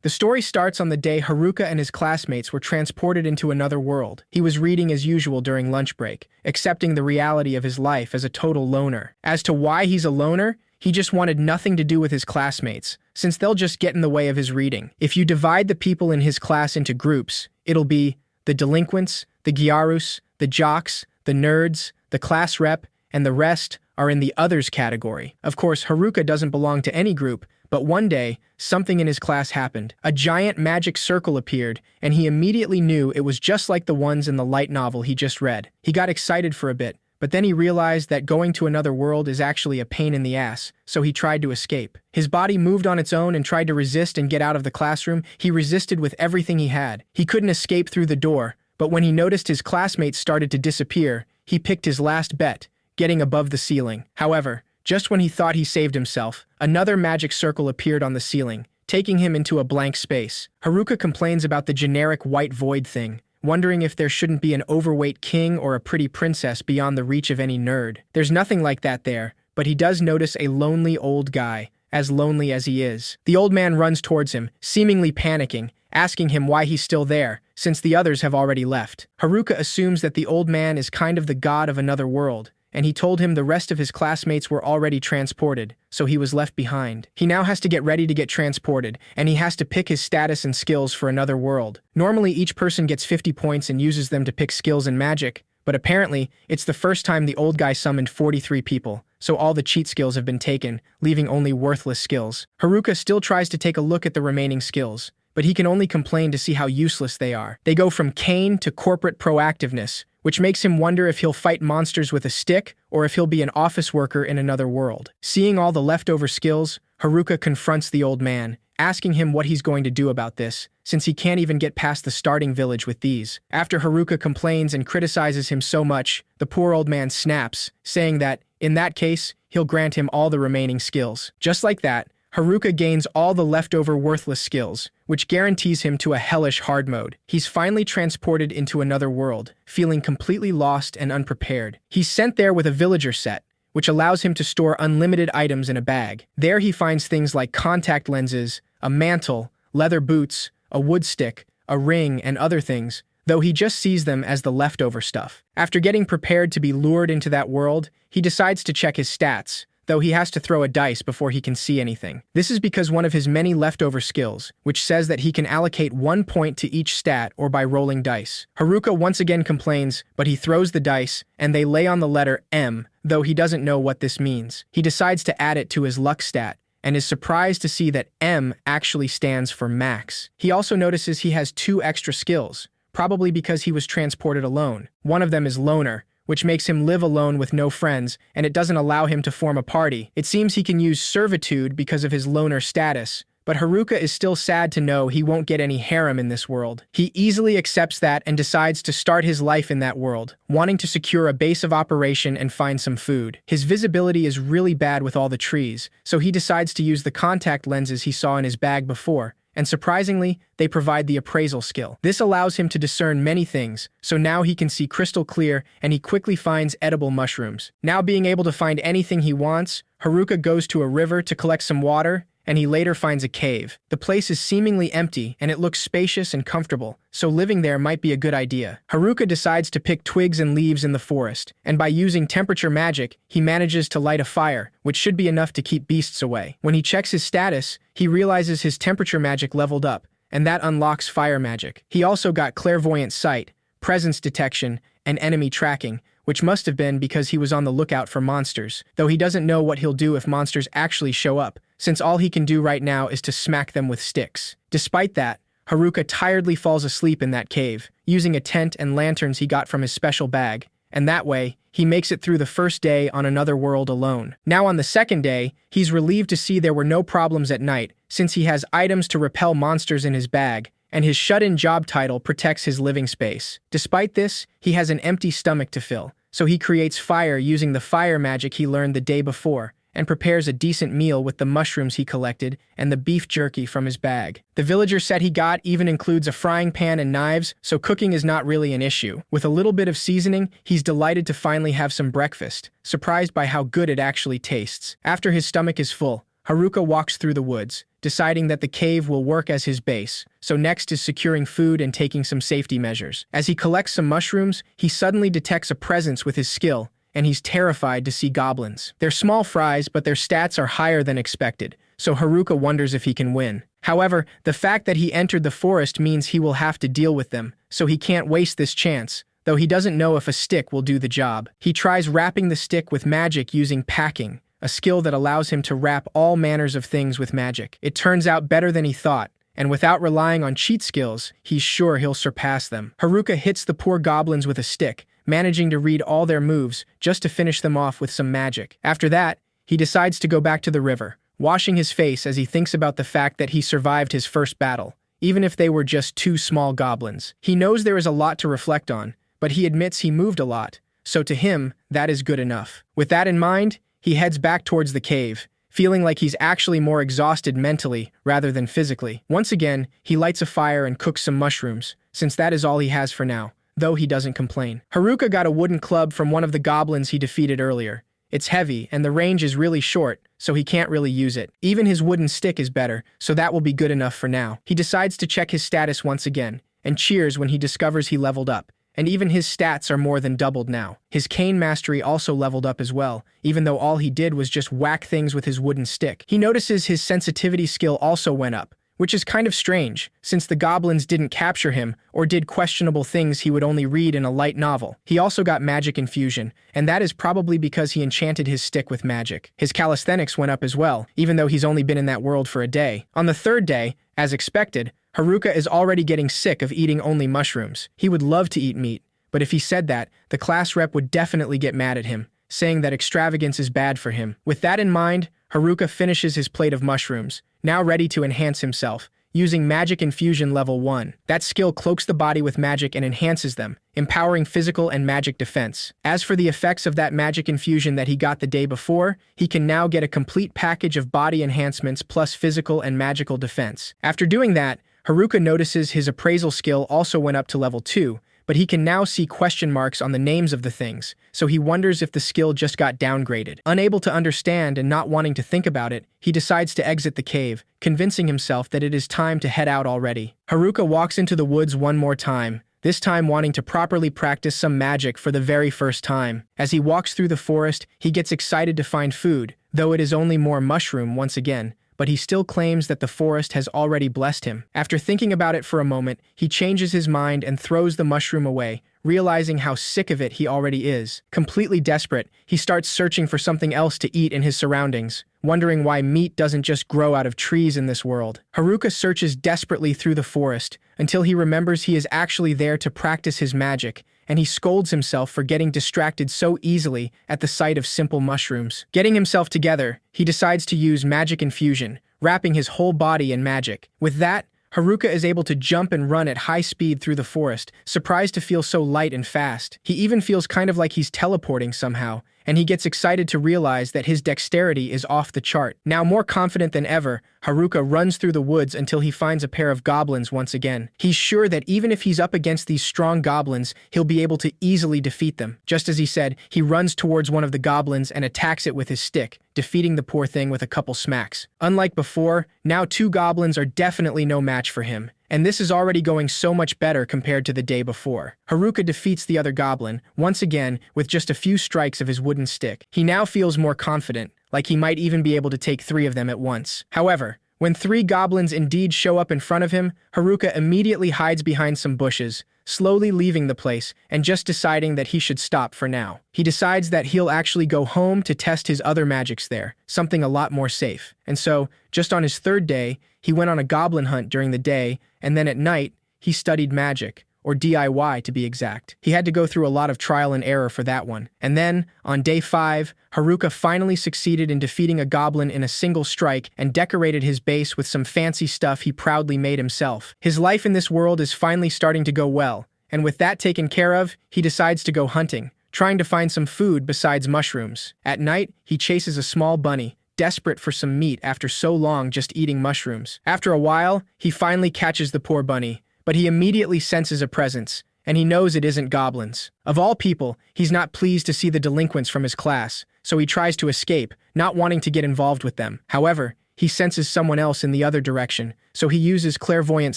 The story starts on the day Haruka and his classmates were transported into another world. He was reading as usual during lunch break, accepting the reality of his life as a total loner. As to why he's a loner, he just wanted nothing to do with his classmates, since they'll just get in the way of his reading. If you divide the people in his class into groups, it'll be the delinquents, the gyarus, the jocks, the nerds, the class rep, and the rest are in the others category. Of course, Haruka doesn't belong to any group, but one day, something in his class happened. A giant magic circle appeared, and he immediately knew it was just like the ones in the light novel he just read. He got excited for a bit, but then he realized that going to another world is actually a pain in the ass, so he tried to escape. His body moved on its own and tried to resist and get out of the classroom. He resisted with everything he had. He couldn't escape through the door, but when he noticed his classmates started to disappear, he picked his last bet, getting above the ceiling. However, just when he thought he saved himself, another magic circle appeared on the ceiling, taking him into a blank space. Haruka complains about the generic white void thing, wondering if there shouldn't be an overweight king or a pretty princess beyond the reach of any nerd. There's nothing like that there, but he does notice a lonely old guy, as lonely as he is. The old man runs towards him, seemingly panicking, asking him why he's still there, since the others have already left. Haruka assumes that the old man is kind of the god of another world, and he told him the rest of his classmates were already transported, so he was left behind. He now has to get ready to get transported, and he has to pick his status and skills for another world. Normally, each person gets 50 points and uses them to pick skills and magic, but apparently, it's the first time the old guy summoned 43 people, so all the cheat skills have been taken, leaving only worthless skills. Haruka still tries to take a look at the remaining skills, but he can only complain to see how useless they are. They go from cane to corporate proactiveness, which makes him wonder if he'll fight monsters with a stick or if he'll be an office worker in another world. Seeing all the leftover skills, Haruka confronts the old man, asking him what he's going to do about this, since he can't even get past the starting village with these. After Haruka complains and criticizes him so much, the poor old man snaps, saying that, in that case, he'll grant him all the remaining skills. Just like that, Haruka gains all the leftover worthless skills, which guarantees him to a hellish hard mode. He's finally transported into another world, feeling completely lost and unprepared. He's sent there with a villager set, which allows him to store unlimited items in a bag. There he finds things like contact lenses, a mantle, leather boots, a wood stick, a ring, and other things, though he just sees them as the leftover stuff. After getting prepared to be lured into that world, he decides to check his stats, though he has to throw a dice before he can see anything. This is because one of his many leftover skills, which says that he can allocate 1 point to each stat or by rolling dice. Haruka once again complains, but he throws the dice, and they lay on the letter M, though he doesn't know what this means. He decides to add it to his luck stat, and is surprised to see that M actually stands for max. He also notices he has 2 extra skills, probably because he was transported alone. One of them is loner, which makes him live alone with no friends, and it doesn't allow him to form a party. It seems he can use servitude because of his loner status, but Haruka is still sad to know he won't get any harem in this world. He easily accepts that and decides to start his life in that world, wanting to secure a base of operation and find some food. His visibility is really bad with all the trees, so he decides to use the contact lenses he saw in his bag before, and surprisingly, they provide the appraisal skill. This allows him to discern many things, so now he can see crystal clear, and he quickly finds edible mushrooms. Now being able to find anything he wants, Haruka goes to a river to collect some water, and he later finds a cave. The place is seemingly empty, and it looks spacious and comfortable, so living there might be a good idea. Haruka decides to pick twigs and leaves in the forest, and by using temperature magic, he manages to light a fire, which should be enough to keep beasts away. When he checks his status, he realizes his temperature magic leveled up, and that unlocks fire magic. He also got clairvoyant sight, presence detection, and enemy tracking, which must have been because he was on the lookout for monsters, though he doesn't know what he'll do if monsters actually show up, since all he can do right now is to smack them with sticks. Despite that, Haruka tiredly falls asleep in that cave, using a tent and lanterns he got from his special bag, and that way, he makes it through the first day on another world alone. Now on the second day, he's relieved to see there were no problems at night, since he has items to repel monsters in his bag, and his shut-in job title protects his living space. Despite this, he has an empty stomach to fill, so he creates fire using the fire magic he learned the day before, and prepares a decent meal with the mushrooms he collected and the beef jerky from his bag. The villager set he got even includes a frying pan and knives, so cooking is not really an issue. With a little bit of seasoning, he's delighted to finally have some breakfast, surprised by how good it actually tastes. After his stomach is full, Haruka walks through the woods, deciding that the cave will work as his base, so next is securing food and taking some safety measures. As he collects some mushrooms, he suddenly detects a presence with his skill, and he's terrified to see goblins. They're small fries, but their stats are higher than expected, so Haruka wonders if he can win. However, the fact that he entered the forest means he will have to deal with them, so he can't waste this chance, though he doesn't know if a stick will do the job. He tries wrapping the stick with magic using packing, a skill that allows him to wrap all manners of things with magic. It turns out better than he thought, and without relying on cheat skills, he's sure he'll surpass them. Haruka hits the poor goblins with a stick, managing to read all their moves just to finish them off with some magic. After that, he decides to go back to the river, washing his face as he thinks about the fact that he survived his first battle, even if they were just two small goblins. He knows there is a lot to reflect on, but he admits he moved a lot, so to him, that is good enough. With that in mind, he heads back towards the cave, feeling like he's actually more exhausted mentally rather than physically. Once again, he lights a fire and cooks some mushrooms, since that is all he has for now, though he doesn't complain. Haruka got a wooden club from one of the goblins he defeated earlier. It's heavy, and the range is really short, so he can't really use it. Even his wooden stick is better, so that will be good enough for now. He decides to check his status once again, and cheers when he discovers he leveled up. And even his stats are more than doubled now. His cane mastery also leveled up as well, even though all he did was just whack things with his wooden stick. He notices his sensitivity skill also went up, which is kind of strange, since the goblins didn't capture him or did questionable things he would only read in a light novel. He also got magic infusion, and that is probably because he enchanted his stick with magic. His calisthenics went up as well, even though he's only been in that world for a day. On the third day, as expected, Haruka is already getting sick of eating only mushrooms. He would love to eat meat, but if he said that, the class rep would definitely get mad at him, saying that extravagance is bad for him. With that in mind, Haruka finishes his plate of mushrooms, now ready to enhance himself, using Magic Infusion Level 1. That skill cloaks the body with magic and enhances them, empowering physical and magic defense. As for the effects of that magic infusion that he got the day before, he can now get a complete package of body enhancements plus physical and magical defense. After doing that, Haruka notices his appraisal skill also went up to level 2, but he can now see question marks on the names of the things, so he wonders if the skill just got downgraded. Unable to understand and not wanting to think about it, he decides to exit the cave, convincing himself that it is time to head out already. Haruka walks into the woods one more time, this time wanting to properly practice some magic for the very first time. As he walks through the forest, he gets excited to find food, though it is only more mushroom once again, but he still claims that the forest has already blessed him. After thinking about it for a moment, he changes his mind and throws the mushroom away, realizing how sick of it he already is. Completely desperate, he starts searching for something else to eat in his surroundings, wondering why meat doesn't just grow out of trees in this world. Haruka searches desperately through the forest until he remembers he is actually there to practice his magic, and he scolds himself for getting distracted so easily at the sight of simple mushrooms. Getting himself together, he decides to use Magic Infusion, wrapping his whole body in magic. With that, Haruka is able to jump and run at high speed through the forest, surprised to feel so light and fast. He even feels kind of like he's teleporting somehow, and he gets excited to realize that his dexterity is off the chart. Now more confident than ever, Haruka runs through the woods until he finds a pair of goblins once again. He's sure that even if he's up against these strong goblins, he'll be able to easily defeat them. Just as he said, he runs towards one of the goblins and attacks it with his stick, defeating the poor thing with a couple smacks. Unlike before, now two goblins are definitely no match for him, and this is already going so much better compared to the day before. Haruka defeats the other goblin, once again, with just a few strikes of his wooden stick. He now feels more confident, like he might even be able to take 3 of them at once. However, when 3 goblins indeed show up in front of him, Haruka immediately hides behind some bushes, slowly leaving the place and just deciding that he should stop for now. He decides that he'll actually go home to test his other magics there, something a lot more safe. And so, just on his 3rd day, he went on a goblin hunt during the day, and then at night, he studied magic, or DIY to be exact. He had to go through a lot of trial and error for that one. And then, on day 5, Haruka finally succeeded in defeating a goblin in a single strike and decorated his base with some fancy stuff he proudly made himself. His life in this world is finally starting to go well, and with that taken care of, he decides to go hunting, trying to find some food besides mushrooms. At night, he chases a small bunny, desperate for some meat after so long just eating mushrooms. After a while, he finally catches the poor bunny, but he immediately senses a presence, and he knows it isn't goblins. Of all people, he's not pleased to see the delinquents from his class, so he tries to escape, not wanting to get involved with them. However, he senses someone else in the other direction, so he uses clairvoyant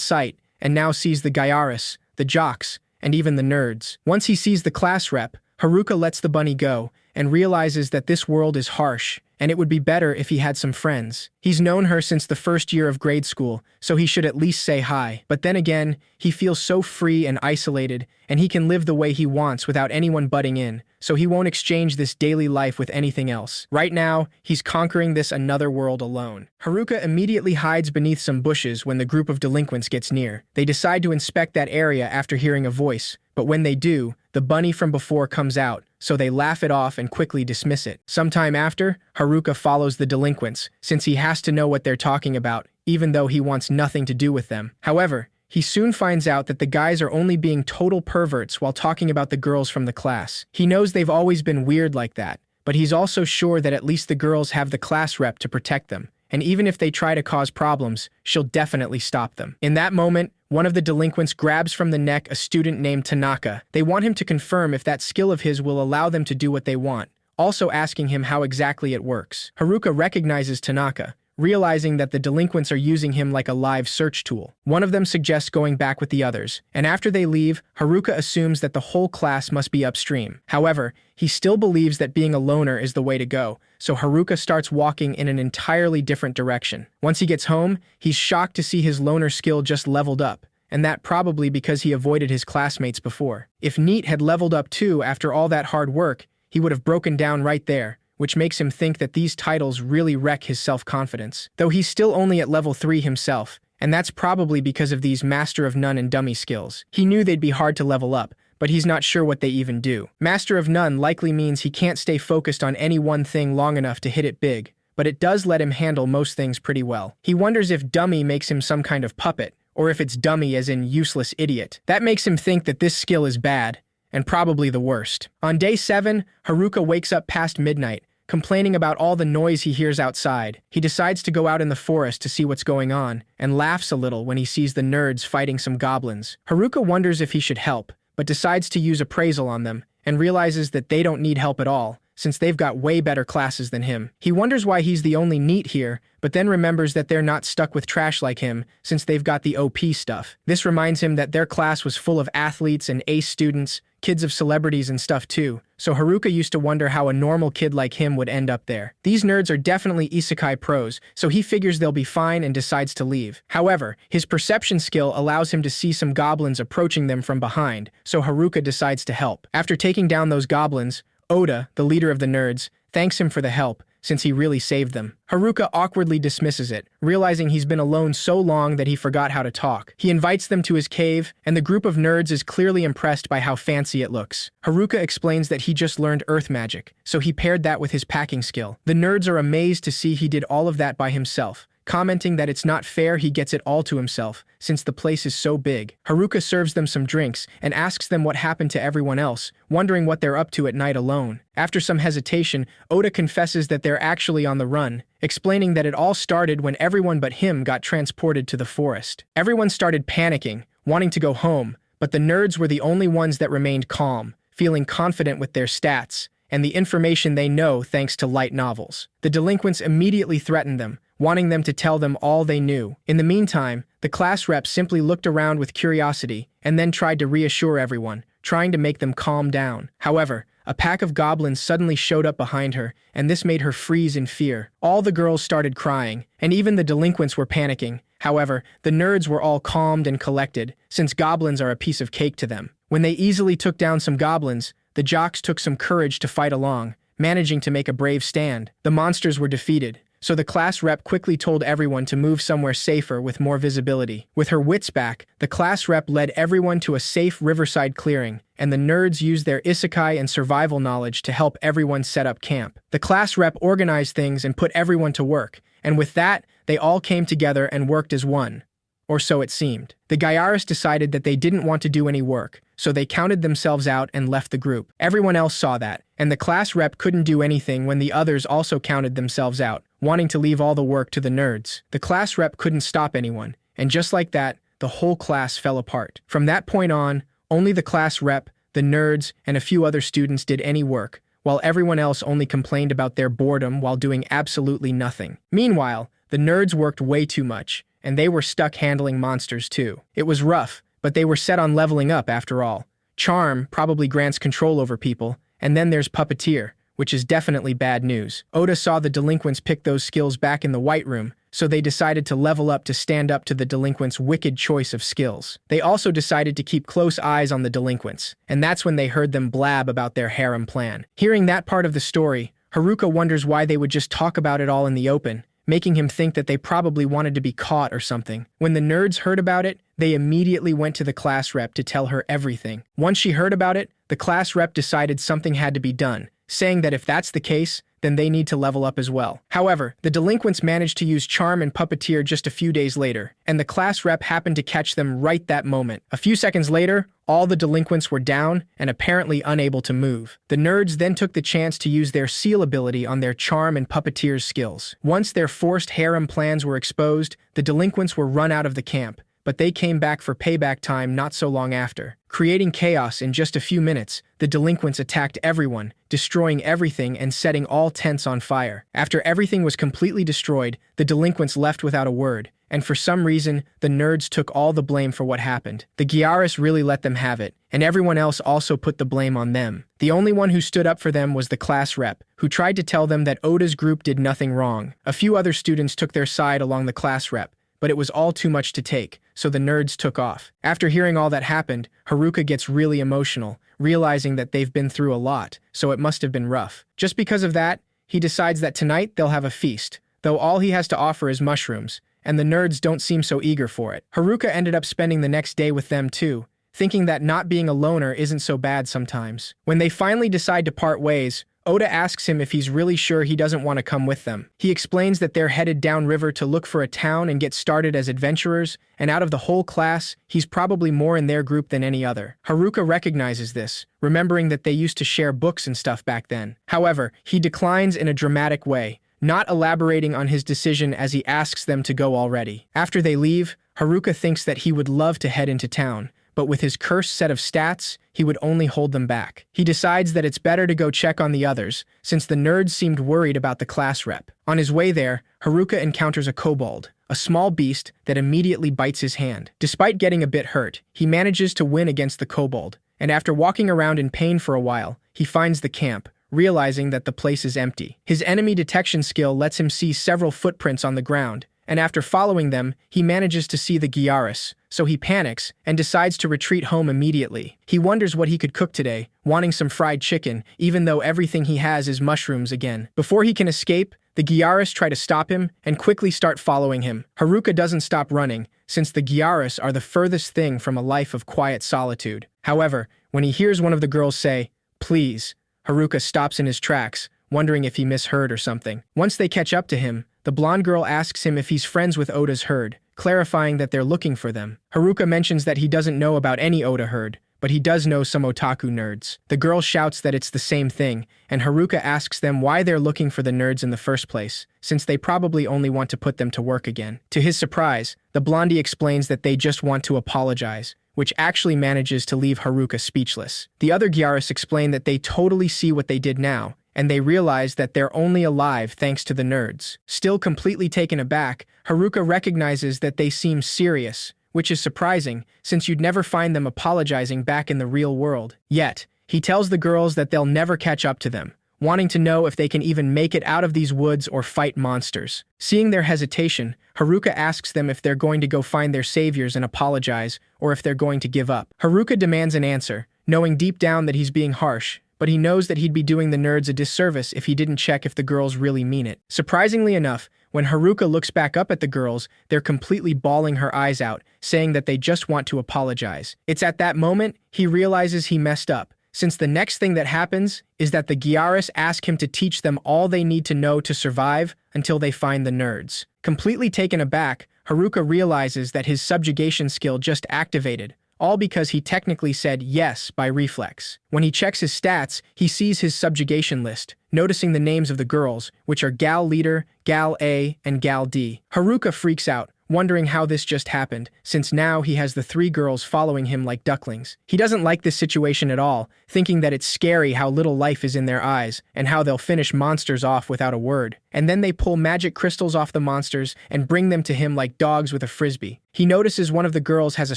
sight and now sees the Gyaris, the jocks, and even the nerds. Once he sees the class rep, Haruka lets the bunny go and realizes that this world is harsh, and it would be better if he had some friends. He's known her since the first year of grade school, so he should at least say hi. But then again, he feels so free and isolated, and he can live the way he wants without anyone butting in, so he won't exchange this daily life with anything else. Right now, he's conquering this another world alone. Haruka immediately hides beneath some bushes when the group of delinquents gets near. They decide to inspect that area after hearing a voice, but when they do, the bunny from before comes out, so they laugh it off and quickly dismiss it. Sometime after, Haruka follows the delinquents, since he has to know what they're talking about, even though he wants nothing to do with them. However, he soon finds out that the guys are only being total perverts while talking about the girls from the class. He knows they've always been weird like that, but he's also sure that at least the girls have the class rep to protect them, and even if they try to cause problems, she'll definitely stop them. In that moment, one of the delinquents grabs from the neck a student named Tanaka. They want him to confirm if that skill of his will allow them to do what they want, also asking him how exactly it works. Haruka recognizes Tanaka, realizing that the delinquents are using him like a live search tool. One of them suggests going back with the others, and after they leave, Haruka assumes that the whole class must be upstream. However, he still believes that being a loner is the way to go, so Haruka starts walking in an entirely different direction. Once he gets home, he's shocked to see his loner skill just leveled up, and that probably because he avoided his classmates before. If Neat had leveled up too after all that hard work, he would have broken down right there, which makes him think that these titles really wreck his self-confidence. Though he's still only at level 3 himself, and that's probably because of these Master of None and Dummy skills. He knew they'd be hard to level up, but he's not sure what they even do. Master of None likely means he can't stay focused on any one thing long enough to hit it big, but it does let him handle most things pretty well. He wonders if Dummy makes him some kind of puppet, or if it's dummy as in useless idiot. That makes him think that this skill is bad, and probably the worst. On day 7, Haruka wakes up past midnight, complaining about all the noise he hears outside. He decides to go out in the forest to see what's going on, and laughs a little when he sees the nerds fighting some goblins. Haruka wonders if he should help, but decides to use appraisal on them, and realizes that they don't need help at all, since they've got way better classes than him. He wonders why he's the only Neat here, but then remembers that they're not stuck with trash like him, since they've got the OP stuff. This reminds him that their class was full of athletes and ace students, kids of celebrities and stuff too, so Haruka used to wonder how a normal kid like him would end up there. These nerds are definitely Isekai pros, so he figures they'll be fine and decides to leave. However, his perception skill allows him to see some goblins approaching them from behind, so Haruka decides to help. After taking down those goblins, Oda, the leader of the nerds, thanks him for the help, since he really saved them. Haruka awkwardly dismisses it, realizing he's been alone so long that he forgot how to talk. He invites them to his cave, and the group of nerds is clearly impressed by how fancy it looks. Haruka explains that he just learned earth magic, so he paired that with his packing skill. The nerds are amazed to see he did all of that by himself, commenting that it's not fair he gets it all to himself, since the place is so big. Haruka serves them some drinks and asks them what happened to everyone else, wondering what they're up to at night alone. After some hesitation, Oda confesses that they're actually on the run, explaining that it all started when everyone but him got transported to the forest. Everyone started panicking, wanting to go home, but the nerds were the only ones that remained calm, feeling confident with their stats and the information they know thanks to light novels. The delinquents immediately threatened them, wanting them to tell them all they knew. In the meantime, the class rep simply looked around with curiosity and then tried to reassure everyone, trying to make them calm down. However, a pack of goblins suddenly showed up behind her, and this made her freeze in fear. All the girls started crying, and even the delinquents were panicking. However, the nerds were all calmed and collected, since goblins are a piece of cake to them. When they easily took down some goblins, the jocks took some courage to fight along, managing to make a brave stand. The monsters were defeated, so the class rep quickly told everyone to move somewhere safer with more visibility. With her wits back, the class rep led everyone to a safe riverside clearing, and the nerds used their isekai and survival knowledge to help everyone set up camp. The class rep organized things and put everyone to work, and with that, they all came together and worked as one. Or so it seemed. The Gyaris decided that they didn't want to do any work, so they counted themselves out and left the group. Everyone else saw that, and the class rep couldn't do anything when the others also counted themselves out, wanting to leave all the work to the nerds. The class rep couldn't stop anyone, and just like that, the whole class fell apart. From that point on, only the class rep, the nerds, and a few other students did any work, while everyone else only complained about their boredom while doing absolutely nothing. Meanwhile, the nerds worked way too much, and they were stuck handling monsters too. It was rough, but they were set on leveling up after all. Charm probably grants control over people, and then there's Puppeteer, which is definitely bad news. Oda saw the delinquents pick those skills back in the White Room, so they decided to level up to stand up to the delinquents' wicked choice of skills. They also decided to keep close eyes on the delinquents, and that's when they heard them blab about their harem plan. Hearing that part of the story, Haruka wonders why they would just talk about it all in the open, making him think that they probably wanted to be caught or something. When the nerds heard about it, they immediately went to the class rep to tell her everything. Once she heard about it, the class rep decided something had to be done, saying that if that's the case, then they need to level up as well. However, the delinquents managed to use Charm and Puppeteer just a few days later, and the class rep happened to catch them right that moment. A few seconds later, all the delinquents were down and apparently unable to move. The nerds then took the chance to use their seal ability on their Charm and Puppeteer's skills. Once their forced harem plans were exposed, the delinquents were run out of the camp, but they came back for payback time not so long after. Creating chaos in just a few minutes, the delinquents attacked everyone, destroying everything and setting all tents on fire. After everything was completely destroyed, the delinquents left without a word, and for some reason, the nerds took all the blame for what happened. The Gyaris really let them have it, and everyone else also put the blame on them. The only one who stood up for them was the class rep, who tried to tell them that Oda's group did nothing wrong. A few other students took their side along the class rep, but it was all too much to take, so the nerds took off. After hearing all that happened, Haruka gets really emotional, realizing that they've been through a lot, so it must have been rough. Just because of that, he decides that tonight they'll have a feast, though all he has to offer is mushrooms, and the nerds don't seem so eager for it. Haruka ended up spending the next day with them too, thinking that not being a loner isn't so bad sometimes. When they finally decide to part ways, Oda asks him if he's really sure he doesn't want to come with them. He explains that they're headed downriver to look for a town and get started as adventurers, and out of the whole class, he's probably more in their group than any other. Haruka recognizes this, remembering that they used to share books and stuff back then. However, he declines in a dramatic way, not elaborating on his decision as he asks them to go already. After they leave, Haruka thinks that he would love to head into town, but with his cursed set of stats, he would only hold them back. He decides that it's better to go check on the others, since the nerds seemed worried about the class rep. On his way there, Haruka encounters a kobold, a small beast that immediately bites his hand. Despite getting a bit hurt, he manages to win against the kobold, and after walking around in pain for a while, he finds the camp, realizing that the place is empty. His enemy detection skill lets him see several footprints on the ground, and after following them, he manages to see the Gyaris, so he panics and decides to retreat home immediately. He wonders what he could cook today, wanting some fried chicken, even though everything he has is mushrooms again. Before he can escape, the Gyaris try to stop him and quickly start following him. Haruka doesn't stop running, since the Gyaris are the furthest thing from a life of quiet solitude. However, when he hears one of the girls say, "Please," Haruka stops in his tracks, wondering if he misheard or something. Once they catch up to him, the blonde girl asks him if he's friends with Oda's herd, clarifying that they're looking for them. Haruka mentions that he doesn't know about any Oda herd, but he does know some otaku nerds. The girl shouts that it's the same thing, and Haruka asks them why they're looking for the nerds in the first place, since they probably only want to put them to work again. To his surprise, the blondie explains that they just want to apologize, which actually manages to leave Haruka speechless. The other Gyaris explain that they totally see what they did now, and they realize that they're only alive thanks to the nerds. Still completely taken aback, Haruka recognizes that they seem serious, which is surprising, since you'd never find them apologizing back in the real world. Yet, he tells the girls that they'll never catch up to them, wanting to know if they can even make it out of these woods or fight monsters. Seeing their hesitation, Haruka asks them if they're going to go find their saviors and apologize, or if they're going to give up. Haruka demands an answer, knowing deep down that he's being harsh, but he knows that he'd be doing the nerds a disservice if he didn't check if the girls really mean it. Surprisingly enough, when Haruka looks back up at the girls, they're completely bawling her eyes out, saying that they just want to apologize. It's at that moment he realizes he messed up, since the next thing that happens is that the Gyaris ask him to teach them all they need to know to survive until they find the nerds. Completely taken aback, Haruka realizes that his subjugation skill just activated, all because he technically said yes by reflex. When he checks his stats, he sees his subjugation list, noticing the names of the girls, which are Gal Leader, Gal A, and Gal D. Haruka freaks out, wondering how this just happened, since now he has the 3 girls following him like ducklings. He doesn't like this situation at all, thinking that it's scary how little life is in their eyes, and how they'll finish monsters off without a word. And then they pull magic crystals off the monsters and bring them to him like dogs with a frisbee. He notices one of the girls has a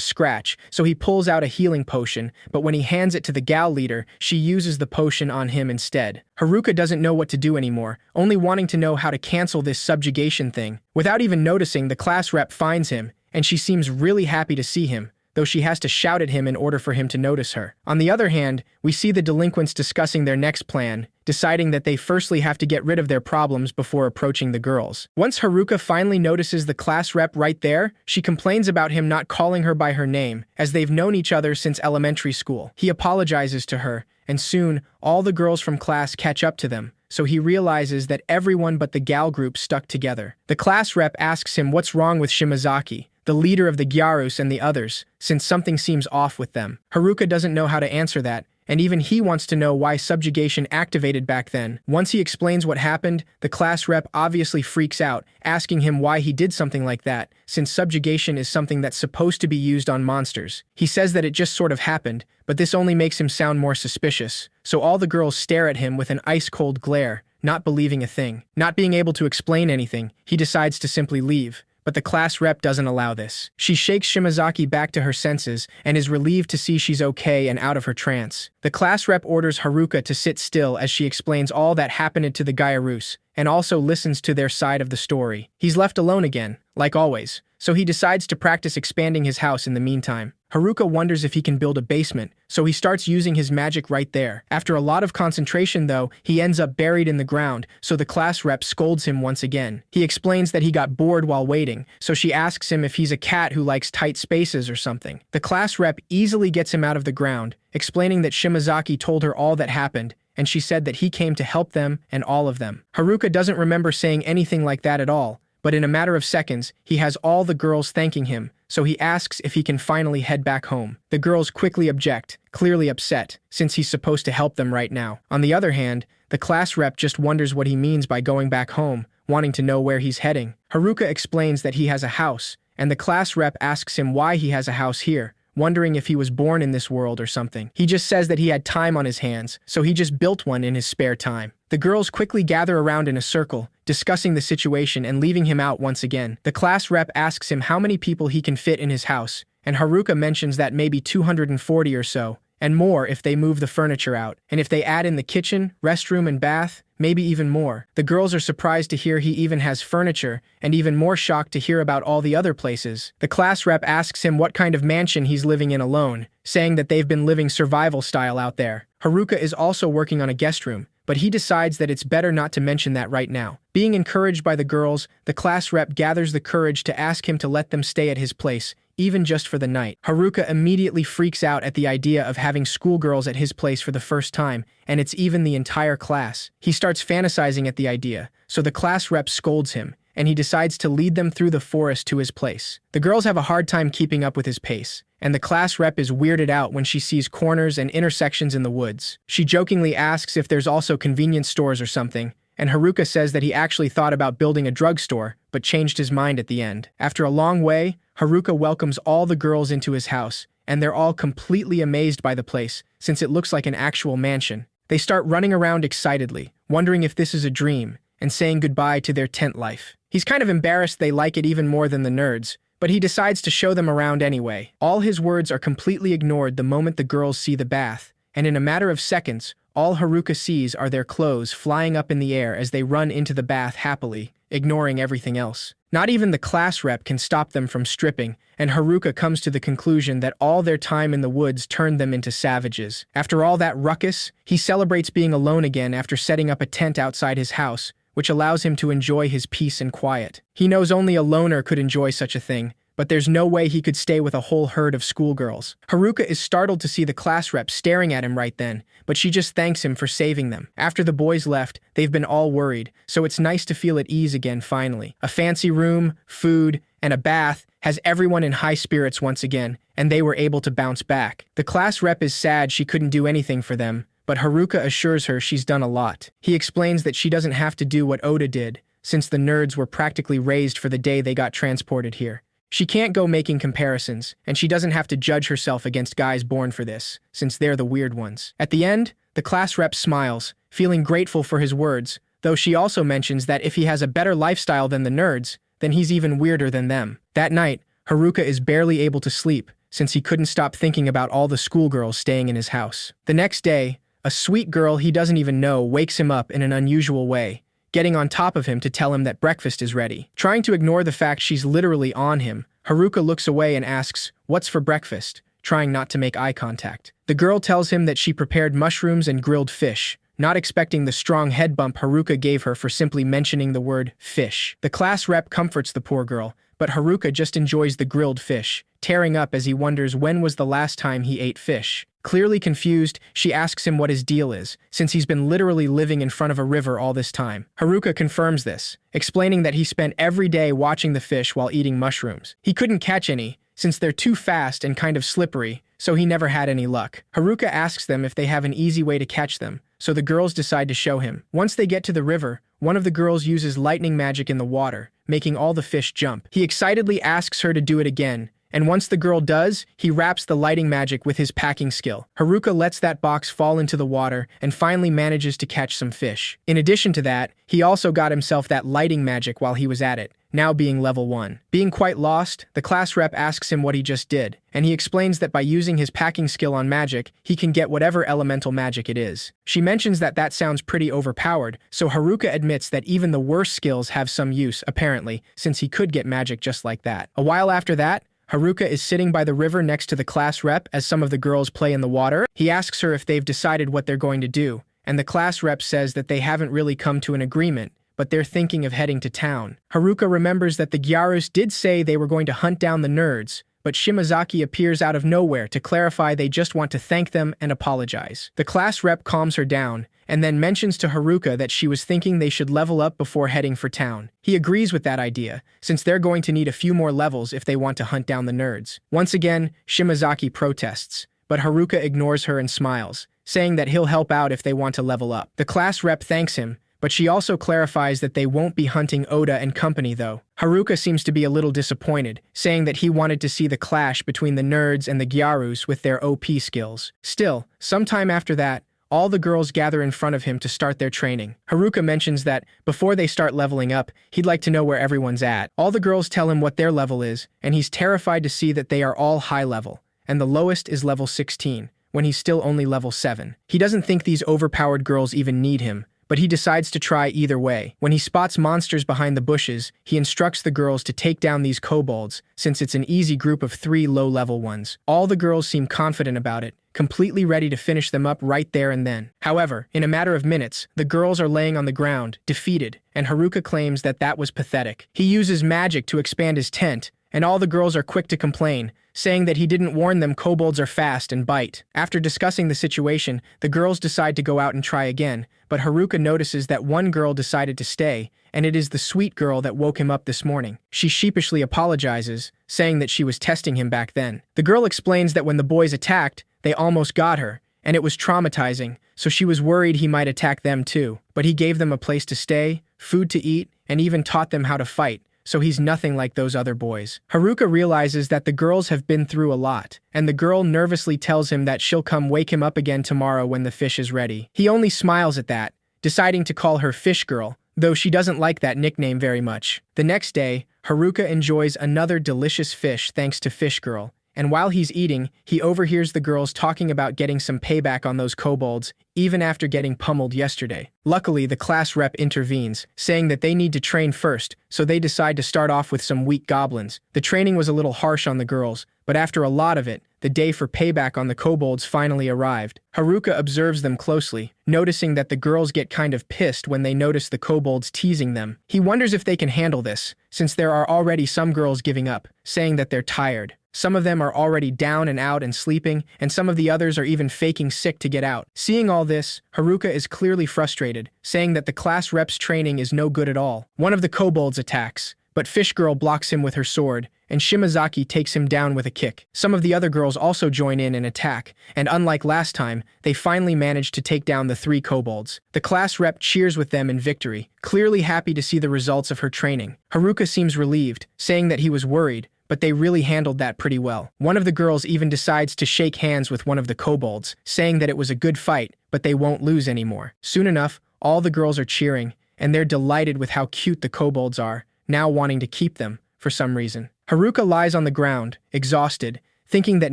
scratch, so he pulls out a healing potion, but when he hands it to the gal leader, she uses the potion on him instead. Haruka doesn't know what to do anymore, only wanting to know how to cancel this subjugation thing. Without even noticing, the class rep finds him, and she seems really happy to see him, though she has to shout at him in order for him to notice her. On the other hand, we see the delinquents discussing their next plan, deciding that they firstly have to get rid of their problems before approaching the girls. Once Haruka finally notices the class rep right there, she complains about him not calling her by her name, as they've known each other since elementary school. He apologizes to her, and soon, all the girls from class catch up to them, so he realizes that everyone but the gal group stuck together. The class rep asks him what's wrong with Shimazaki, the leader of the Gyarus and the others, since something seems off with them. Haruka doesn't know how to answer that, and even he wants to know why subjugation activated back then. Once he explains what happened, the class rep obviously freaks out, asking him why he did something like that, since subjugation is something that's supposed to be used on monsters. He says that it just sort of happened, but this only makes him sound more suspicious, so all the girls stare at him with an ice-cold glare, not believing a thing. Not being able to explain anything, he decides to simply leave. But the class rep doesn't allow this. She shakes Shimazaki back to her senses and is relieved to see she's okay and out of her trance. The class rep orders Haruka to sit still as she explains all that happened to the Gyarus, and also listens to their side of the story. He's left alone again, like always, so he decides to practice expanding his house in the meantime. Haruka wonders if he can build a basement, so he starts using his magic right there. After a lot of concentration though, he ends up buried in the ground, so the class rep scolds him once again. He explains that he got bored while waiting, so she asks him if he's a cat who likes tight spaces or something. The class rep easily gets him out of the ground, explaining that Shimazaki told her all that happened, and she said that he came to help them and all of them. Haruka doesn't remember saying anything like that at all, but in a matter of seconds, he has all the girls thanking him, so he asks if he can finally head back home. The girls quickly object, clearly upset, since he's supposed to help them right now. On the other hand, the class rep just wonders what he means by going back home, wanting to know where he's heading. Haruka explains that he has a house, and the class rep asks him why he has a house here, wondering if he was born in this world or something. He just says that he had time on his hands, so he just built one in his spare time. The girls quickly gather around in a circle, discussing the situation and leaving him out once again. The class rep asks him how many people he can fit in his house, and Haruka mentions that maybe 240 or so, and more if they move the furniture out, and if they add in the kitchen, restroom, and bath, maybe even more. The girls are surprised to hear he even has furniture, and even more shocked to hear about all the other places. The class rep asks him what kind of mansion he's living in alone, saying that they've been living survival style out there. Haruka is also working on a guest room, but he decides that it's better not to mention that right now. Being encouraged by the girls, the class rep gathers the courage to ask him to let them stay at his place, even just for the night. Haruka immediately freaks out at the idea of having schoolgirls at his place for the first time, and it's even the entire class. He starts fantasizing at the idea, so the class rep scolds him, and he decides to lead them through the forest to his place. The girls have a hard time keeping up with his pace, and the class rep is weirded out when she sees corners and intersections in the woods. She jokingly asks if there's also convenience stores or something, and Haruka says that he actually thought about building a drugstore, but changed his mind at the end. After a long way, Haruka welcomes all the girls into his house, and they're all completely amazed by the place, since it looks like an actual mansion. They start running around excitedly, wondering if this is a dream, and saying goodbye to their tent life. He's kind of embarrassed they like it even more than the nerds, but he decides to show them around anyway. All his words are completely ignored the moment the girls see the bath, and in a matter of seconds, all Haruka sees are their clothes flying up in the air as they run into the bath happily, ignoring everything else. Not even the class rep can stop them from stripping, and Haruka comes to the conclusion that all their time in the woods turned them into savages. After all that ruckus, he celebrates being alone again after setting up a tent outside his house, which allows him to enjoy his peace and quiet. He knows only a loner could enjoy such a thing, but there's no way he could stay with a whole herd of schoolgirls. Haruka is startled to see the class rep staring at him right then, but she just thanks him for saving them. After the boys left, they've been all worried, so it's nice to feel at ease again finally. A fancy room, food, and a bath has everyone in high spirits once again, and they were able to bounce back. The class rep is sad she couldn't do anything for them, but Haruka assures her she's done a lot. He explains that she doesn't have to do what Oda did, since the nerds were practically raised for the day they got transported here. She can't go making comparisons, and she doesn't have to judge herself against guys born for this, since they're the weird ones. At the end, the class rep smiles, feeling grateful for his words, though she also mentions that if he has a better lifestyle than the nerds, then he's even weirder than them. That night, Haruka is barely able to sleep, since he couldn't stop thinking about all the schoolgirls staying in his house. The next day, a sweet girl he doesn't even know wakes him up in an unusual way, getting on top of him to tell him that breakfast is ready. Trying to ignore the fact she's literally on him, Haruka looks away and asks, "What's for breakfast?" trying not to make eye contact. The girl tells him that she prepared mushrooms and grilled fish, not expecting the strong head bump Haruka gave her for simply mentioning the word fish. The class rep comforts the poor girl, but Haruka just enjoys the grilled fish, tearing up as he wonders when was the last time he ate fish. Clearly confused, she asks him what his deal is, since he's been literally living in front of a river all this time. Haruka confirms this, explaining that he spent every day watching the fish while eating mushrooms. He couldn't catch any, since they're too fast and kind of slippery, so he never had any luck. Haruka asks them if they have an easy way to catch them, so the girls decide to show him. Once they get to the river, one of the girls uses lightning magic in the water, making all the fish jump. He excitedly asks her to do it again, and once the girl does, he wraps the lighting magic with his packing skill. Haruka lets that box fall into the water and finally manages to catch some fish. In addition to that, he also got himself that lighting magic while he was at it, now being level 1. Being quite lost, the class rep asks him what he just did, and he explains that by using his packing skill on magic, he can get whatever elemental magic it is. She mentions that that sounds pretty overpowered, so Haruka admits that even the worst skills have some use, apparently, since he could get magic just like that. A while after that, Haruka is sitting by the river next to the class rep as some of the girls play in the water. He asks her if they've decided what they're going to do, and the class rep says that they haven't really come to an agreement, but they're thinking of heading to town. Haruka remembers that the Gyarus did say they were going to hunt down the nerds, but Shimazaki appears out of nowhere to clarify they just want to thank them and apologize. The class rep calms her down, and then mentions to Haruka that she was thinking they should level up before heading for town. He agrees with that idea, since they're going to need a few more levels if they want to hunt down the nerds. Once again, Shimazaki protests, but Haruka ignores her and smiles, saying that he'll help out if they want to level up. The class rep thanks him, but she also clarifies that they won't be hunting Oda and company though. Haruka seems to be a little disappointed, saying that he wanted to see the clash between the nerds and the Gyarus with their OP skills. Still, sometime after that, all the girls gather in front of him to start their training. Haruka mentions that, before they start leveling up, he'd like to know where everyone's at. All the girls tell him what their level is, and he's terrified to see that they are all high level, and the lowest is level 16, when he's still only level 7. He doesn't think these overpowered girls even need him, but he decides to try either way. When he spots monsters behind the bushes, he instructs the girls to take down these kobolds, since it's an easy group of 3 low-level ones. All the girls seem confident about it, completely ready to finish them up right there and then. However, in a matter of minutes, the girls are laying on the ground, defeated, and Haruka claims that that was pathetic. He uses magic to expand his tent, and all the girls are quick to complain, saying that he didn't warn them kobolds are fast and bite. After discussing the situation, the girls decide to go out and try again, but Haruka notices that one girl decided to stay, and it is the sweet girl that woke him up this morning. She sheepishly apologizes, saying that she was testing him back then. The girl explains that when the boys attacked, they almost got her, and it was traumatizing, so she was worried he might attack them too. But he gave them a place to stay, food to eat, and even taught them how to fight, so he's nothing like those other boys. Haruka realizes that the girls have been through a lot, and the girl nervously tells him that she'll come wake him up again tomorrow when the fish is ready. He only smiles at that, deciding to call her Fish Girl, though she doesn't like that nickname very much. The next day, Haruka enjoys another delicious fish thanks to Fish Girl, and while he's eating, he overhears the girls talking about getting some payback on those kobolds, even after getting pummeled yesterday. Luckily, the class rep intervenes, saying that they need to train first, so they decide to start off with some weak goblins. The training was a little harsh on the girls, but after a lot of it, the day for payback on the kobolds finally arrived. Haruka observes them closely, noticing that the girls get kind of pissed when they notice the kobolds teasing them. He wonders if they can handle this, since there are already some girls giving up, saying that they're tired. Some of them are already down and out and sleeping, and some of the others are even faking sick to get out. Seeing all this, Haruka is clearly frustrated, saying that the class rep's training is no good at all. One of the kobolds attacks, but Fish Girl blocks him with her sword, and Shimazaki takes him down with a kick. Some of the other girls also join in and attack, and unlike last time, they finally manage to take down the 3 kobolds. The class rep cheers with them in victory, clearly happy to see the results of her training. Haruka seems relieved, saying that he was worried, but they really handled that pretty well. One of the girls even decides to shake hands with one of the kobolds, saying that it was a good fight, but they won't lose anymore. Soon enough, all the girls are cheering, and they're delighted with how cute the kobolds are, now wanting to keep them, for some reason. Haruka lies on the ground, exhausted, thinking that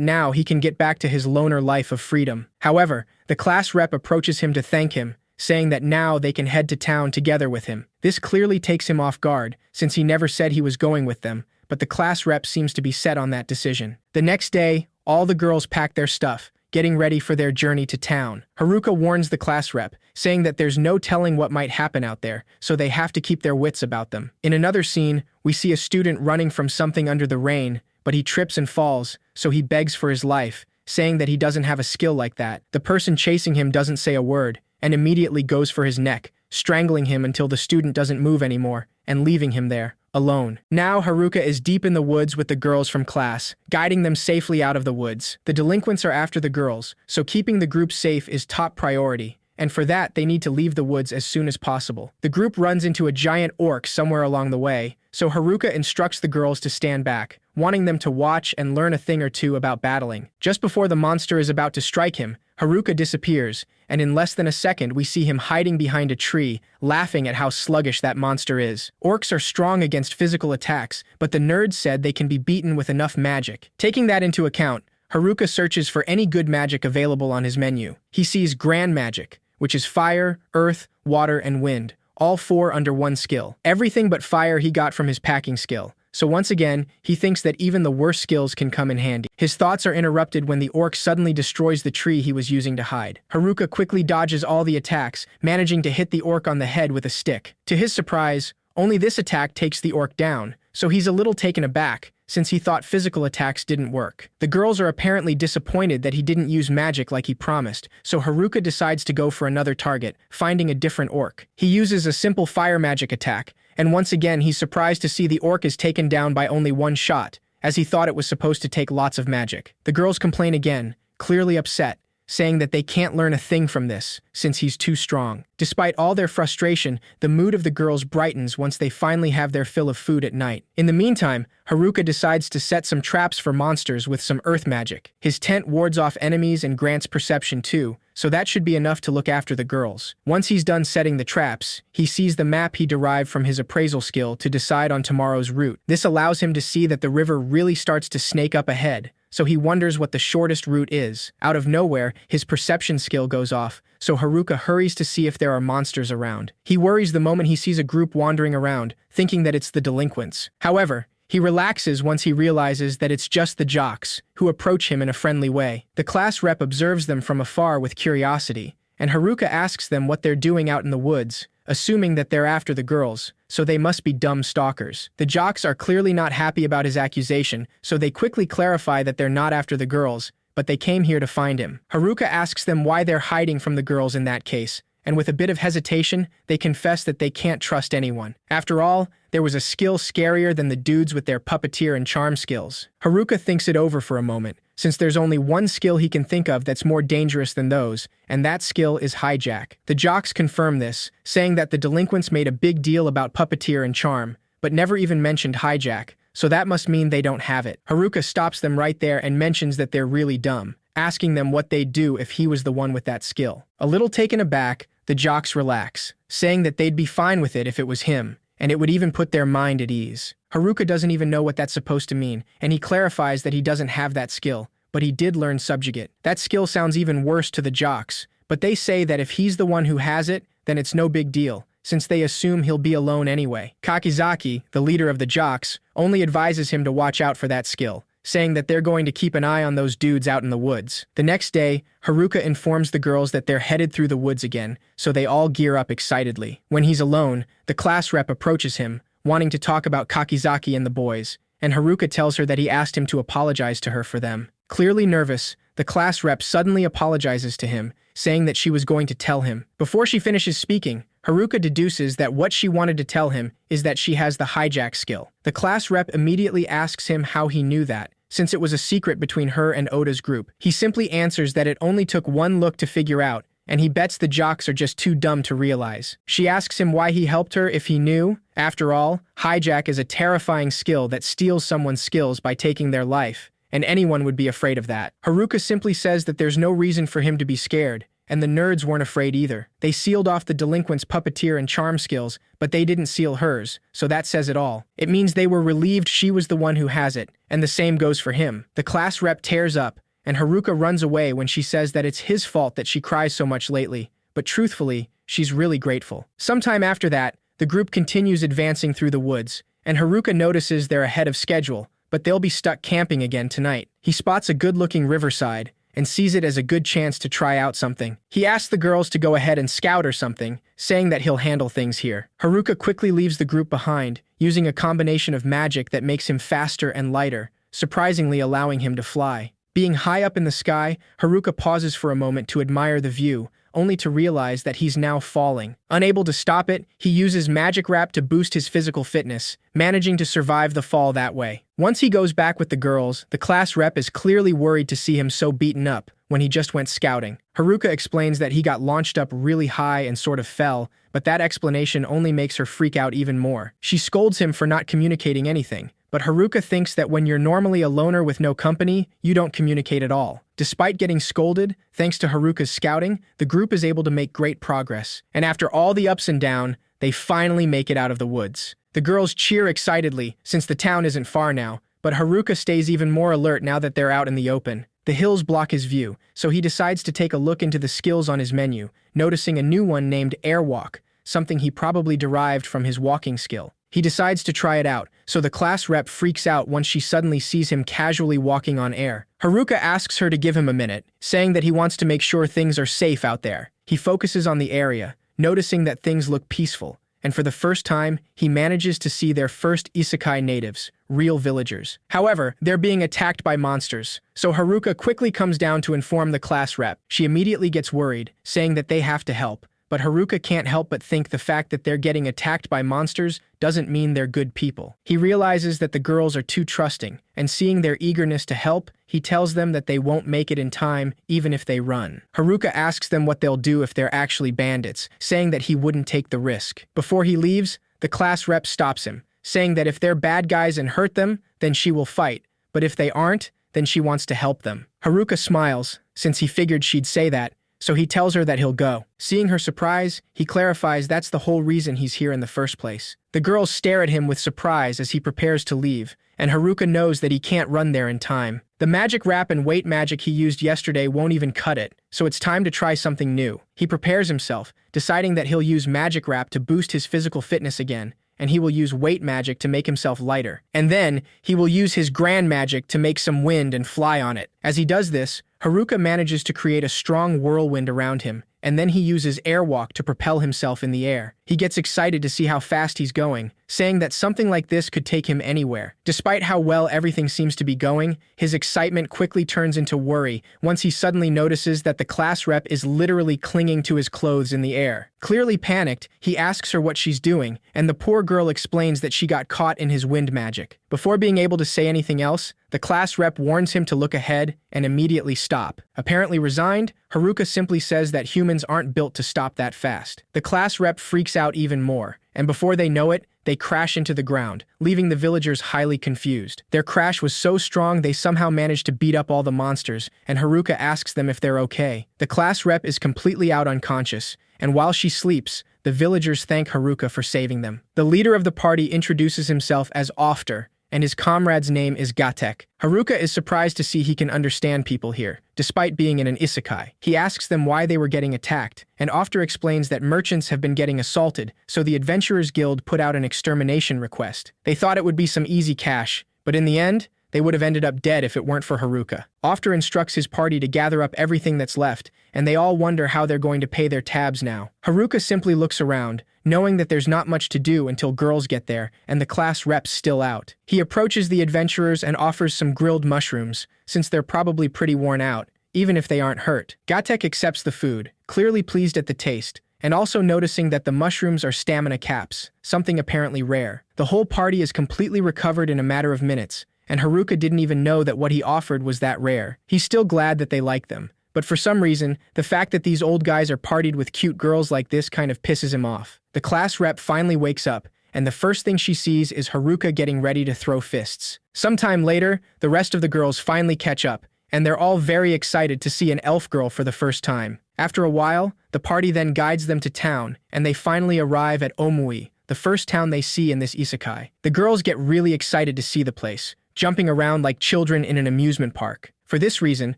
now he can get back to his loner life of freedom. However, the class rep approaches him to thank him, saying that now they can head to town together with him. This clearly takes him off guard, since he never said he was going with them, but the class rep seems to be set on that decision. The next day, all the girls pack their stuff, getting ready for their journey to town. Haruka warns the class rep, saying that there's no telling what might happen out there, so they have to keep their wits about them. In another scene, we see a student running from something under the rain, but he trips and falls, so he begs for his life, saying that he doesn't have a skill like that. The person chasing him doesn't say a word, and immediately goes for his neck, strangling him until the student doesn't move anymore, and leaving him there, alone. Now Haruka is deep in the woods with the girls from class, guiding them safely out of the woods. The delinquents are after the girls, so keeping the group safe is top priority, and for that they need to leave the woods as soon as possible. The group runs into a giant orc somewhere along the way, so Haruka instructs the girls to stand back, wanting them to watch and learn a thing or two about battling. Just before the monster is about to strike him, Haruka disappears, and in less than a second we see him hiding behind a tree, laughing at how sluggish that monster is. Orcs are strong against physical attacks, but the nerd said they can be beaten with enough magic. Taking that into account, Haruka searches for any good magic available on his menu. He sees Grand Magic, which is fire, earth, water, and wind, all 4 under 1 skill. Everything but fire he got from his packing skill. So once again, he thinks that even the worst skills can come in handy. His thoughts are interrupted when the orc suddenly destroys the tree he was using to hide. Haruka quickly dodges all the attacks, managing to hit the orc on the head with a stick. To his surprise, only this attack takes the orc down, so he's a little taken aback, since he thought physical attacks didn't work. The girls are apparently disappointed that he didn't use magic like he promised, so Haruka decides to go for another target, finding a different orc. He uses a simple fire magic attack, and once again he's surprised to see the orc is taken down by only 1 shot, as he thought it was supposed to take lots of magic. The girls complain again, clearly upset, saying that they can't learn a thing from this, since he's too strong. Despite all their frustration, the mood of the girls brightens once they finally have their fill of food at night. In the meantime, Haruka decides to set some traps for monsters with some earth magic. His tent wards off enemies and grants perception too, so that should be enough to look after the girls. Once he's done setting the traps, he sees the map he derived from his appraisal skill to decide on tomorrow's route. This allows him to see that the river really starts to snake up ahead, so he wonders what the shortest route is. Out of nowhere, his perception skill goes off, so Haruka hurries to see if there are monsters around. He worries the moment he sees a group wandering around, thinking that it's the delinquents. However, he relaxes once he realizes that it's just the jocks, who approach him in a friendly way. The class rep observes them from afar with curiosity, and Haruka asks them what they're doing out in the woods, assuming that they're after the girls, so they must be dumb stalkers. The jocks are clearly not happy about his accusation, so they quickly clarify that they're not after the girls, but they came here to find him. Haruka asks them why they're hiding from the girls in that case, and with a bit of hesitation, they confess that they can't trust anyone. After all, there was a skill scarier than the dudes with their puppeteer and charm skills. Haruka thinks it over for a moment, since there's only one skill he can think of that's more dangerous than those, and that skill is hijack. The jocks confirm this, saying that the delinquents made a big deal about puppeteer and charm, but never even mentioned hijack, so that must mean they don't have it. Haruka stops them right there and mentions that they're really dumb, asking them what they'd do if he was the one with that skill. A little taken aback, the jocks relax, saying that they'd be fine with it if it was him, and it would even put their mind at ease. Haruka doesn't even know what that's supposed to mean, and he clarifies that he doesn't have that skill, but he did learn subjugate. That skill sounds even worse to the jocks, but they say that if he's the one who has it, then it's no big deal, since they assume he'll be alone anyway. Kakizaki, the leader of the jocks, only advises him to watch out for that skill, saying that they're going to keep an eye on those dudes out in the woods. The next day, Haruka informs the girls that they're headed through the woods again, so they all gear up excitedly. When he's alone, the class rep approaches him, wanting to talk about Kakizaki and the boys, and Haruka tells her that he asked him to apologize to her for them. Clearly nervous, the class rep suddenly apologizes to him, saying that she was going to tell him. Before she finishes speaking, Haruka deduces that what she wanted to tell him is that she has the hijack skill. The class rep immediately asks him how he knew that, since it was a secret between her and Oda's group. He simply answers that it only took one look to figure out, and he bets the jocks are just too dumb to realize. She asks him why he helped her if he knew. After all, hijack is a terrifying skill that steals someone's skills by taking their life, and anyone would be afraid of that. Haruka simply says that there's no reason for him to be scared, and the nerds weren't afraid either. They sealed off the delinquent's puppeteer and charm skills, but they didn't seal hers, so that says it all. It means they were relieved she was the one who has it, and the same goes for him. The class rep tears up, and Haruka runs away when she says that it's his fault that she cries so much lately, but truthfully, she's really grateful. Sometime after that, the group continues advancing through the woods, and Haruka notices they're ahead of schedule, but they'll be stuck camping again tonight. He spots a good-looking riverside and sees it as a good chance to try out something. He asks the girls to go ahead and scout or something, saying that he'll handle things here. Haruka quickly leaves the group behind, using a combination of magic that makes him faster and lighter, surprisingly allowing him to fly. Being high up in the sky, Haruka pauses for a moment to admire the view, only to realize that he's now falling. Unable to stop it, he uses magic wrap to boost his physical fitness, managing to survive the fall that way. Once he goes back with the girls, the class rep is clearly worried to see him so beaten up when he just went scouting. Haruka explains that he got launched up really high and sort of fell, but that explanation only makes her freak out even more. She scolds him for not communicating anything, but Haruka thinks that when you're normally a loner with no company, you don't communicate at all. Despite getting scolded, thanks to Haruka's scouting, the group is able to make great progress. And after all the ups and downs, they finally make it out of the woods. The girls cheer excitedly, since the town isn't far now, but Haruka stays even more alert now that they're out in the open. The hills block his view, so he decides to take a look into the skills on his menu, noticing a new one named Airwalk, something he probably derived from his walking skill. He decides to try it out, so the class rep freaks out once she suddenly sees him casually walking on air. Haruka asks her to give him a minute, saying that he wants to make sure things are safe out there. He focuses on the area, noticing that things look peaceful, and for the first time, he manages to see their first Isekai natives, real villagers. However, they're being attacked by monsters, so Haruka quickly comes down to inform the class rep. She immediately gets worried, saying that they have to help. But Haruka can't help but think the fact that they're getting attacked by monsters doesn't mean they're good people. He realizes that the girls are too trusting, and seeing their eagerness to help, he tells them that they won't make it in time even if they run. Haruka asks them what they'll do if they're actually bandits, saying that he wouldn't take the risk. Before he leaves, the class rep stops him, saying that if they're bad guys and hurt them, then she will fight, but if they aren't, then she wants to help them. Haruka smiles, since he figured she'd say that, so he tells her that he'll go. Seeing her surprise, he clarifies that's the whole reason he's here in the first place. The girls stare at him with surprise as he prepares to leave, and Haruka knows that he can't run there in time. The magic wrap and weight magic he used yesterday won't even cut it, so it's time to try something new. He prepares himself, deciding that he'll use magic wrap to boost his physical fitness again, and he will use weight magic to make himself lighter. And then, he will use his grand magic to make some wind and fly on it. As he does this, Haruka manages to create a strong whirlwind around him, and then he uses Airwalk to propel himself in the air. He gets excited to see how fast he's going, saying that something like this could take him anywhere. Despite how well everything seems to be going, his excitement quickly turns into worry once he suddenly notices that the class rep is literally clinging to his clothes in the air. Clearly panicked, he asks her what she's doing, and the poor girl explains that she got caught in his wind magic. Before being able to say anything else, the class rep warns him to look ahead and immediately stop. Apparently resigned, Haruka simply says that humans aren't built to stop that fast. The class rep freaks out even more, and before they know it, they crash into the ground, leaving the villagers highly confused. Their crash was so strong they somehow managed to beat up all the monsters, and Haruka asks them if they're okay. The class rep is completely out unconscious, and while she sleeps, the villagers thank Haruka for saving them. The leader of the party introduces himself as Ofter, and his comrade's name is Gatek. Haruka is surprised to see he can understand people here, despite being in an isekai. He asks them why they were getting attacked, and Ofter explains that merchants have been getting assaulted, so the Adventurers Guild put out an extermination request. They thought it would be some easy cash, but in the end, they would have ended up dead if it weren't for Haruka. Ofter instructs his party to gather up everything that's left, and they all wonder how they're going to pay their tabs now. Haruka simply looks around, knowing that there's not much to do until girls get there, and the class rep's still out. He approaches the adventurers and offers some grilled mushrooms, since they're probably pretty worn out, even if they aren't hurt. Gatek accepts the food, clearly pleased at the taste, and also noticing that the mushrooms are stamina caps, something apparently rare. The whole party is completely recovered in a matter of minutes, and Haruka didn't even know that what he offered was that rare. He's still glad that they like them, but for some reason, the fact that these old guys are partied with cute girls like this kind of pisses him off. The class rep finally wakes up, and the first thing she sees is Haruka getting ready to throw fists. Sometime later, the rest of the girls finally catch up, and they're all very excited to see an elf girl for the first time. After a while, the party then guides them to town, and they finally arrive at Omui, the first town they see in this isekai. The girls get really excited to see the place, jumping around like children in an amusement park. For this reason,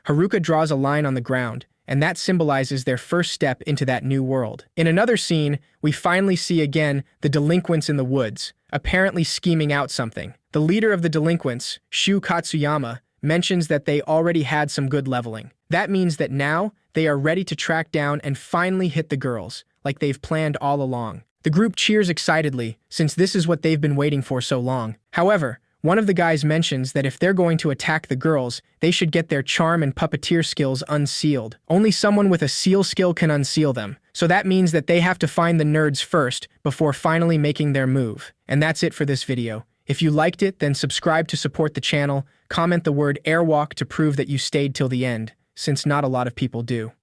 Haruka draws a line on the ground, and that symbolizes their first step into that new world. In another scene, we finally see again the delinquents in the woods, apparently scheming out something. The leader of the delinquents, Shu Katsuyama, mentions that they already had some good leveling. That means that now, they are ready to track down and finally hit the girls, like they've planned all along. The group cheers excitedly, since this is what they've been waiting for so long. However, one of the guys mentions that if they're going to attack the girls, they should get their charm and puppeteer skills unsealed. Only someone with a seal skill can unseal them, so that means that they have to find the nerds first before finally making their move. And that's it for this video. If you liked it, then subscribe to support the channel, comment the word AWOKE to prove that you stayed till the end, since not a lot of people do.